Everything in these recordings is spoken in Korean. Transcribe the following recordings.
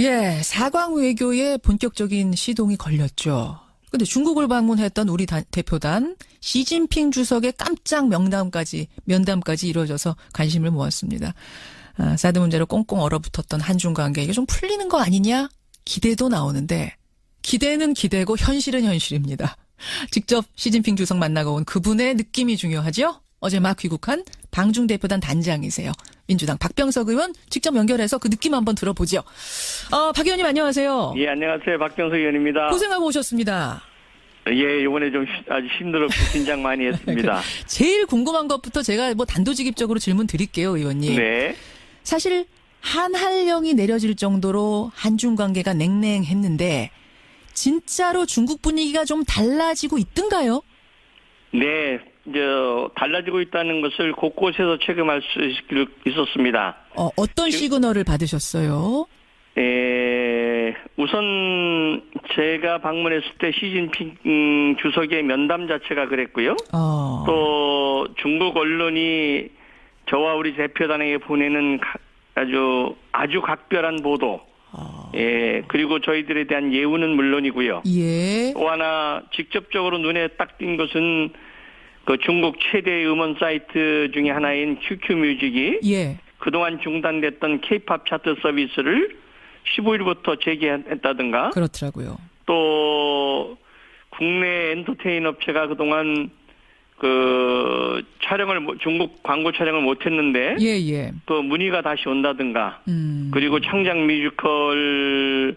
예, 사강 외교에 본격적인 시동이 걸렸죠. 근데 중국을 방문했던 우리 대표단 시진핑 주석의 깜짝 면담까지 이루어져서 관심을 모았습니다. 사드 문제로 꽁꽁 얼어붙었던 한중 관계 이게 좀 풀리는 거 아니냐? 기대도 나오는데 기대는 기대고 현실은 현실입니다. 직접 시진핑 주석 만나고 온 그분의 느낌이 중요하죠? 어제 막 귀국한 방중 대표단 단장이세요. 민주당 박병석 의원 직접 연결해서 그 느낌 한번 들어보죠. 박 의원님 안녕하세요. 예, 안녕하세요. 박병석 의원입니다. 고생하고 오셨습니다. 예, 이번에 좀 아주 힘들었고 긴장 많이 했습니다. 제일 궁금한 것부터 제가 뭐 단도직입적으로 질문 드릴게요, 의원님. 네. 사실 한할령이 내려질 정도로 한중 관계가 냉랭했는데 진짜로 중국 분위기가 좀 달라지고 있던가요? 네. 달라지고 있다는 것을 곳곳에서 체감할 수 있었습니다. 어떤 시그널을 받으셨어요? 우선 제가 방문했을 때 시진핑 주석의 면담 자체가 그랬고요. 또 중국 언론이 저와 우리 대표단에게 보내는 아주 각별한 보도. 예, 그리고 저희들에 대한 예우는 물론이고요. 예. 또 하나 직접적으로 눈에 딱 띈 것은 그 중국 최대 음원 사이트 중에 하나인 QQ뮤직이 예. 그동안 중단됐던 K-팝 차트 서비스를 15일부터 재개했다든가. 그렇더라고요. 또 국내 엔터테인 업체가 그동안 중국 광고 촬영을 못했는데 예. 또 문의가 다시 온다든가. 그리고 창작 뮤지컬에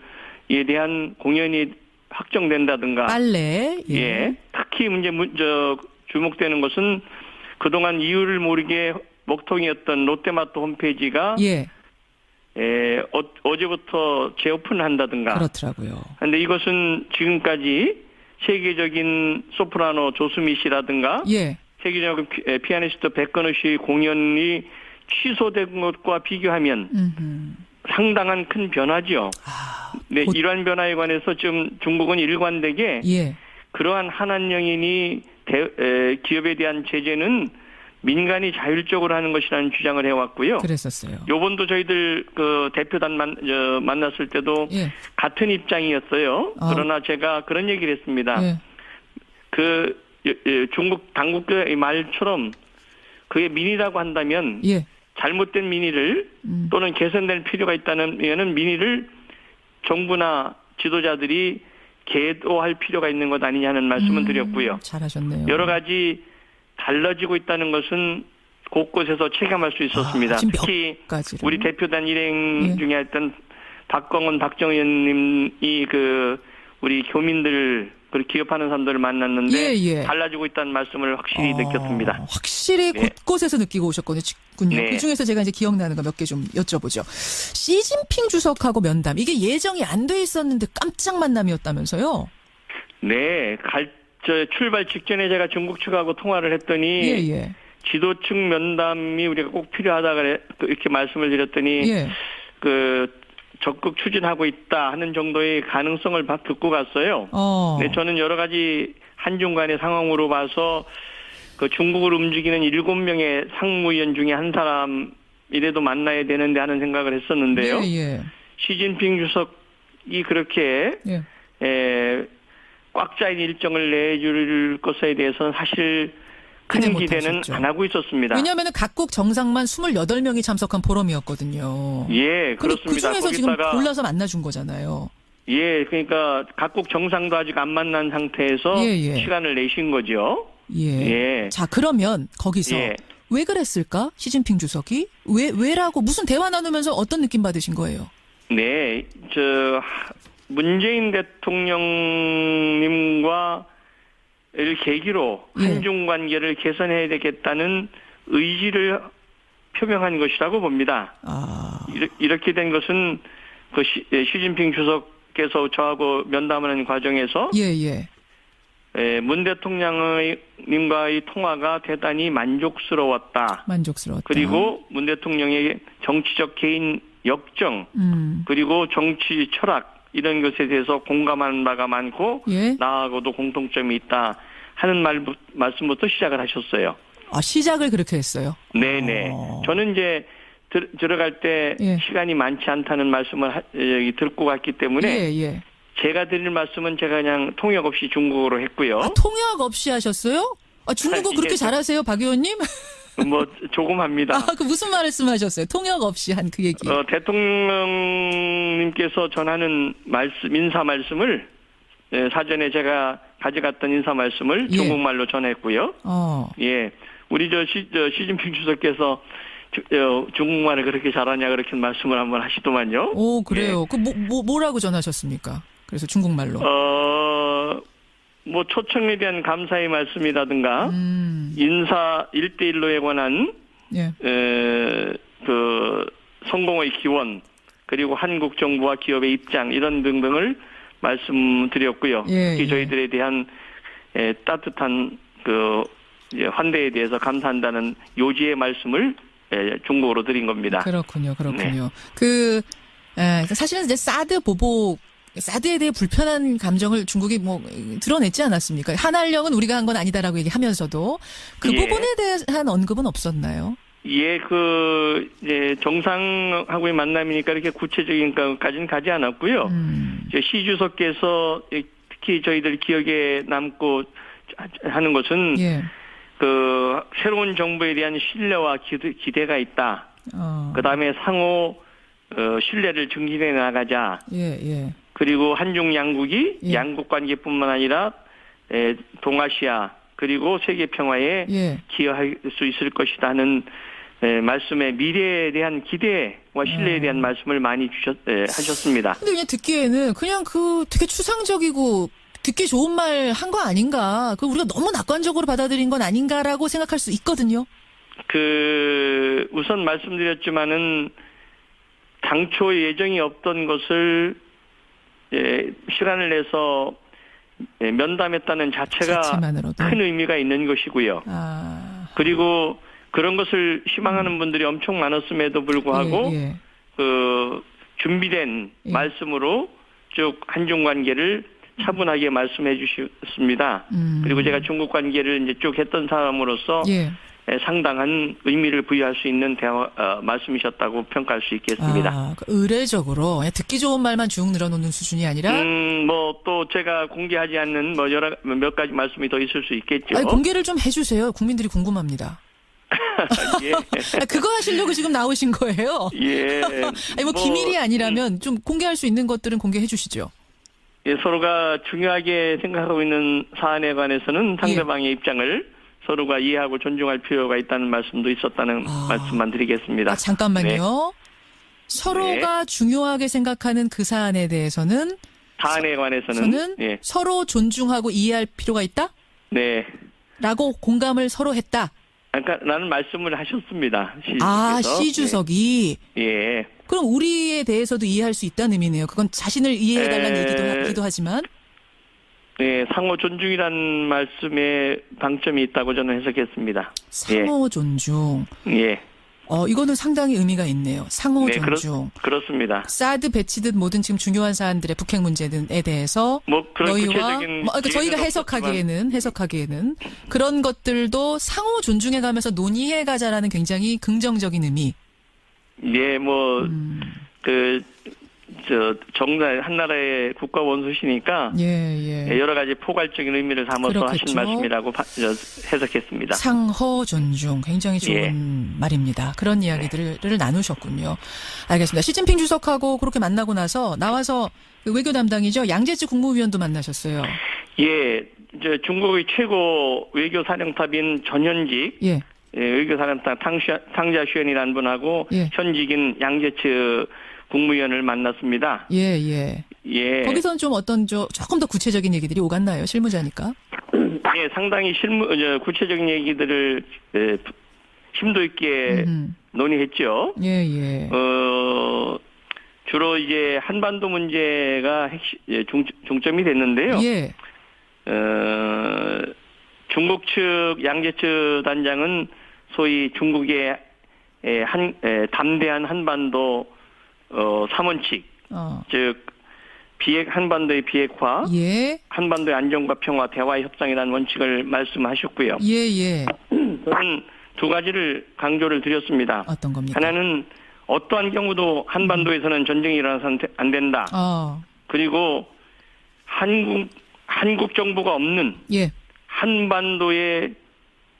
대한 공연이 확정된다든가. 빨래. 예. 특히 주목되는 것은 그동안 이유를 모르게 먹통이었던 롯데마트 홈페이지가 어제부터 재오픈한다든가. 그렇더라고요. 그런데 이것은 지금까지 세계적인 소프라노 조수미 씨라든가 세계적인 피아니스트 백건우 씨 공연이 취소된 것과 비교하면 상당한 큰 변화죠. 네, 이러한 변화에 관해서 지금 중국은 일관되게 그러한 한한령인이 기업에 대한 제재는 민간이 자율적으로 하는 것이라는 주장을 해왔고요. 그랬었어요. 요번도 저희들 대표단 만났을 때도 같은 입장이었어요. 그러나 제가 그런 얘기를 했습니다. 중국 당국의 말처럼 그게 민의라고 한다면 잘못된 민의를 또는 개선될 필요가 있다는 민의를 정부나 지도자들이 계도할 필요가 있는 것 아니냐는 말씀을 드렸고요. 잘하셨네요. 여러 가지 달라지고 있다는 것은 곳곳에서 체감할 수 있었습니다. 특히 우리 대표단 일행 중에 했던 박광원 박정현님이 우리 교민들 그리고 기업하는 사람들을 만났는데 달라지고 있다는 말씀을 확실히 느꼈습니다. 확실히 곳곳에서 느끼고 오셨군요. 그중에서 제가 이제 기억나는 거 몇 개 좀 여쭤보죠. 시진핑 주석하고 면담 이게 예정이 안 돼 있었는데 깜짝 만남이었다면서요? 네, 출발 직전에 제가 중국 측하고 통화를 했더니 지도 측 면담이 우리가 꼭 필요하다 이렇게 말씀을 드렸더니 적극 추진하고 있다 하는 정도의 가능성을 듣고 갔어요. 네, 저는 여러 가지 한중 간의 상황으로 봐서 중국을 움직이는 7명의 상무위원 중에 한 사람이라도 만나야 되는데 하는 생각을 했었는데요. 시진핑 주석이 그렇게 꽉 짜인 일정을 내줄 것에 대해서는 사실 큰 기대는 안 하고 있었습니다. 왜냐하면 각국 정상만 28명이 참석한 포럼이었거든요. 예, 그렇습니다. 그중에서 지금 골라서 만나준 거잖아요. 예, 그러니까 각국 정상도 아직 안 만난 상태에서 시간을 내신 거죠. 자, 그러면 거기서 왜 그랬을까? 시진핑 주석이? 왜라고 무슨 대화 나누면서 어떤 느낌 받으신 거예요? 네, 문재인 대통령님과 를 계기로 한중 관계를 개선해야 되겠다는 의지를 표명한 것이라고 봅니다. 이렇게 된 것은 시진핑 주석께서 저하고 면담하는 과정에서 문 대통령님과의 통화가 대단히 만족스러웠다. 그리고 문 대통령의 정치적 개인 역정 그리고 정치 철학 이런 것에 대해서 공감하는 바가 많고 나하고도 공통점이 있다 하는 말씀부터 시작을 하셨어요. 시작을 그렇게 했어요? 네네. 저는 이제 들어갈 때 예. 시간이 많지 않다는 말씀을 여기 듣고 갔기 때문에 예. 제가 드릴 말씀은 제가 그냥 통역 없이 중국어로 했고요. 통역 없이 하셨어요? 중국어 그렇게 잘하세요, 박 의원님? 뭐 조금 합니다. 그 무슨 말씀하셨어요? 통역 없이 한 그 얘기. 대통령님께서 전하는 인사 말씀을 사전에 제가 가져갔던 인사 말씀을 중국말로 전했고요. 예, 우리 시진핑 주석께서 중국말을 그렇게 잘하냐 그렇게 말씀을 한번 하시더만요. 오, 그래요. 예. 뭐라고 전하셨습니까? 그래서 중국말로. 뭐 초청에 대한 감사의 말씀이라든가 인사 1대1로에 관한 그 성공의 기원 그리고 한국 정부와 기업의 입장 이런 등등을 말씀드렸고요. 특히 저희들에 대한 따뜻한 그 환대에 대해서 감사한다는 요지의 말씀을 중국어로 드린 겁니다. 그렇군요. 네. 사실은 이제 사드에 대해 불편한 감정을 중국이 드러냈지 않았습니까? 한한령은 우리가 한 건 아니다라고 얘기하면서도 그 부분에 대한 언급은 없었나요? 예, 정상하고의 만남이니까 이렇게 구체적인 것까지는 가지 않았고요. 시 주석께서 특히 저희들 기억에 남고 하는 것은 그 새로운 정부에 대한 신뢰와 기대가 있다. 그다음에 상호 신뢰를 증진해 나가자. 그리고 한중 양국이 양국 관계뿐만 아니라 동아시아 그리고 세계 평화에 기여할 수 있을 것이다 하는 말씀에 미래에 대한 기대와 신뢰에 대한 말씀을 많이 하셨습니다. 근데 그냥 듣기에는 그냥 되게 추상적이고 듣기 좋은 말 한 거 아닌가? 우리가 너무 낙관적으로 받아들인 건 아닌가라고 생각할 수 있거든요. 우선 말씀드렸지만은 당초 예정이 없던 것을 시간을 내서 면담했다는 자체가 자체만으로도. 큰 의미가 있는 것이고요. 그리고 그런 것을 희망하는 분들이 엄청 많았음에도 불구하고 준비된 말씀으로 쭉 한중 관계를 차분하게 말씀해 주셨습니다. 그리고 제가 중국 관계를 이제 쭉 했던 사람으로서 상당한 의미를 부여할 수 있는 말씀이셨다고 평가할 수 있겠습니다. 의례적으로 듣기 좋은 말만 쭉 늘어놓는 수준이 아니라 또 제가 공개하지 않는 몇 가지 말씀이 더 있을 수 있겠죠. 공개를 좀 해주세요. 국민들이 궁금합니다. 그거 하시려고 지금 나오신 거예요? 기밀이 아니라면 좀 공개할 수 있는 것들은 공개해 주시죠. 서로가 중요하게 생각하고 있는 사안에 관해서는 상대방의 입장을 서로가 이해하고 존중할 필요가 있다는 말씀도 있었다는 말씀만 드리겠습니다. 잠깐만요. 서로가 중요하게 생각하는 그 사안에 대해서는 사안에 관해서는 서로 존중하고 이해할 필요가 있다? 네. 라고 공감을 서로 했다. 라는 말씀을 하셨습니다. 시 주석이. 그럼 우리에 대해서도 이해할 수 있다는 의미네요. 그건 자신을 이해해달라는 얘기도 하지만. 상호 존중이라는 말씀에 방점이 있다고 저는 해석했습니다. 상호 존중. 이거는 상당히 의미가 있네요. 상호 존중. 그렇습니다. 사드 배치 등 모든 지금 중요한 사안들의 북핵 문제에 대해서 너희와 저희가 해석하기에는 그런 것들도 상호 존중해 가면서 논의해 가자라는 굉장히 긍정적인 의미. 정말 한 나라의 국가 원수시니까 여러 가지 포괄적인 의미를 담아서 하신 말씀이라고 해석했습니다. 상호 존중 굉장히 좋은 말입니다. 그런 이야기들을 나누셨군요. 알겠습니다. 시진핑 주석하고 그렇게 만나고 나와서 외교 담당이죠. 양재치 국무위원도 만나셨어요. 중국의 최고 외교 사령탑인 전현직 외교 사령탑 탕자슈엔이라는 분하고 현직인 양재치 국무위원을 만났습니다. 거기서는 좀 조금 더 구체적인 얘기들이 오갔나요? 실무자니까. 상당히 구체적인 얘기들을 심도 있게 논의했죠. 주로 이제 한반도 문제가 중점이 됐는데요. 중국 측 양재측 단장은 소위 중국의 담대한 한반도 3원칙, 즉 한반도의 비핵화, 한반도의 안정과 평화, 대화 협상이라는 원칙을 말씀하셨고요. 저는 두 가지를 강조를 드렸습니다. 어떤 겁니까? 하나는 어떠한 경우도 한반도에서는 전쟁이 일어나서 안 된다. 그리고 한국 정부가 없는 예. 한반도의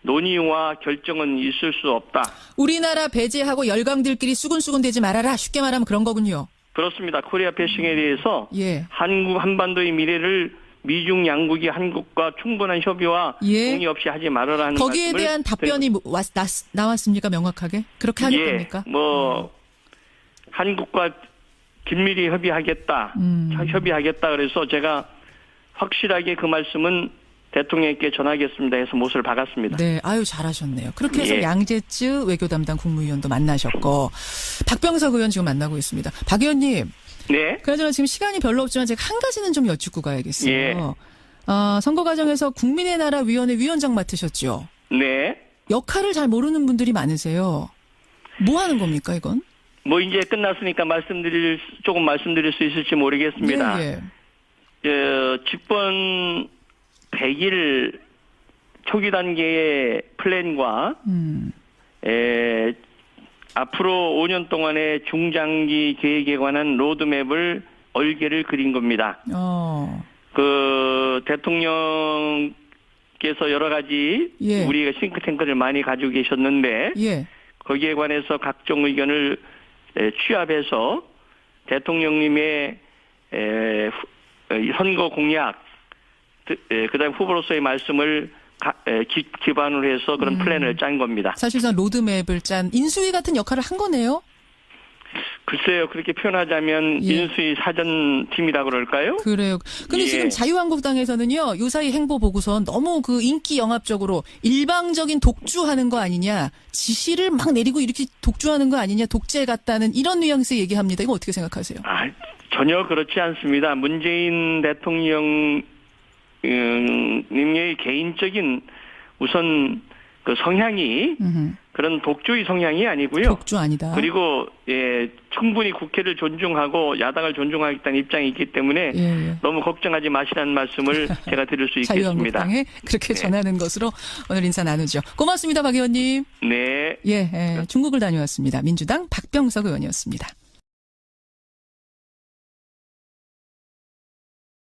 논의와 결정은 있을 수 없다. 우리나라 배제하고 열강들끼리 수군수군 되지 말아라. 쉽게 말하면 그런 거군요. 그렇습니다. 코리아 패싱에 대해서 예. 한반도의 미래를 미중 양국이 한국과 충분한 협의와 예. 동의 없이 하지 말아라 하는 거기에 말씀을 대한 답변이 나왔습니까? 명확하게? 그렇게 하는 예. 겁니까? 한국과 긴밀히 협의하겠다. 협의하겠다. 그래서 제가 확실하게 그 말씀은 대통령께 전하겠습니다 해서 못을 박았습니다. 네, 아유 잘하셨네요. 그렇게 해서 예. 양재츠 외교담당 국무위원도 만나셨고 박병석 의원 지금 만나고 있습니다. 박 의원님. 네. 그나저나 지금 시간이 별로 없지만 제가 한 가지는 좀 여쭙고 가야겠어요. 예. 선거 과정에서 국민의 나라 위원회 위원장 맡으셨죠? 네. 역할을 잘 모르는 분들이 많으세요. 뭐 하는 겁니까 이건? 이제 끝났으니까 조금 말씀드릴 수 있을지 모르겠습니다. 예. 집권 100일 초기 단계의 플랜과 앞으로 5년 동안의 중장기 계획에 관한 로드맵을 얼개를 그린 겁니다. 그 대통령께서 여러 가지 예. 우리가 싱크탱크를 많이 가지고 계셨는데 예. 거기에 관해서 각종 의견을 취합해서 대통령님의 선거 공약 그다음 후보로서의 말씀을 기반으로 해서 그런 플랜을 짠 겁니다. 사실상 로드맵을 짠 인수위 같은 역할을 한 거네요. 글쎄요. 그렇게 표현하자면 예. 인수위 사전팀이라고 그럴까요? 그래요. 근데 예. 지금 자유한국당에서는요. 요사이 행보 보고서 너무 그 인기 영합적으로 일방적인 독주하는 거 아니냐. 지시를 막 내리고 이렇게 독주하는 거 아니냐. 독재 같다는 이런 뉘앙스 얘기합니다. 이거 어떻게 생각하세요? 전혀 그렇지 않습니다. 문재인 대통령 님의 개인적인 우선 그 성향이 그런 독주의 성향이 아니고요. 독주 아니다. 그리고 충분히 국회를 존중하고 야당을 존중하겠다는 입장이 있기 때문에 예. 너무 걱정하지 마시라는 말씀을 제가 드릴 수 있겠습니다. 자유한국당에 그렇게 전하는 것으로 오늘 인사 나누죠. 고맙습니다, 박 의원님. 네. 중국을 다녀왔습니다. 민주당 박병석 의원이었습니다.